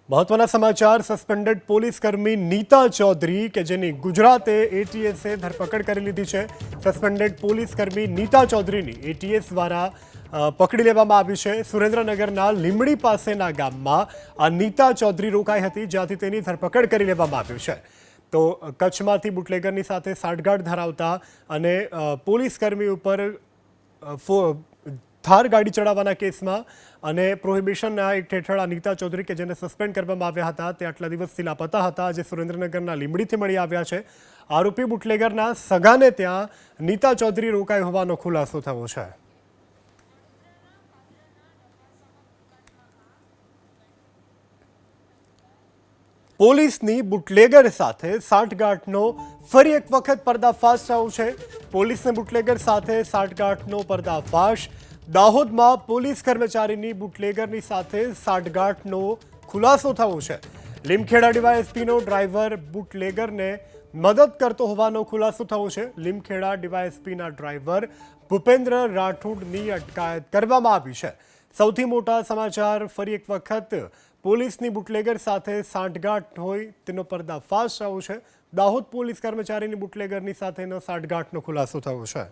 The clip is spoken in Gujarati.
મહત્વના સમાચાર સસ્પેન્ડેડ પોલીસ કર્મી નીતા ચૌધરી કે જેની ગુજરાતે એટીએસે ધરપકડ કરી લીધી છે। સસ્પેન્ડેડ પોલીસ કર્મી નીતા ચૌધરીની એટીએસ દ્વારા પકડી લેવામાં આવી છે। સુરેન્દ્રનગરના લીંબડી પાસેના ગામમાં આ નીતા ચૌધરી રોકાઈ હતી, જ્યાંથી તેની ધરપકડ કરી લેવામાં આવી છે। તો કચ્છમાંથી બુટલેગરની સાથે સાંઠગાંઠ ધરાવતા અને પોલીસ કર્મી ઉપર થાર ગાડી ચડાવવાના કેસમાં અને પ્રોહિબિશનના એક્ટ હેઠળ આ નીતા ચૌધરી કે જેને સસ્પેન્ડ કરવામાં આવ્યા હતા તે આટલા દિવસથી લાપતા હતા, આજે સુરેન્દ્રનગરના લીંબડીથી મળી આવ્યા છે। આરોપી બુટલેગરના સગાને ત્યાં નીતા ચૌધરી રોકાઈ હોવાનો ખુલાસો થયો છે। પોલીસની બુટલેગર સાથે સાંઠગાંઠનો ફરી એક વખત પર્દાફાશ થયો છે। પોલીસને બુટલેગર સાથે સાંઠગાંઠનો પર્દાફાશ। દાહોદમાં પોલીસ કર્મચારીની બુટલેગરની સાથે સાંઠગાંઠનો ખુલાસો થયો છે। લીમખેડા ડીવાયએસપીનો ડ્રાઈવર બુટલેગરને મદદ કરતો હોવાનો ખુલાસો થયો છે। લીમખેડા ડીવાયએસપીના ડ્રાઈવર ભૂપેન્દ્ર રાઠોડની અટકાયત કરવામાં આવી છે। સૌથી મોટા સમાચાર ફરી એક વખત પોલીસની બુટલેગર સાથે સાંઠગાંઠ હોય તેનો પર્દાફાશ થયો છે। દાહોદ પોલીસ કર્મચારીની બુટલેગરની સાથેનો સાંઠગાંઠનો ખુલાસો થયો છે।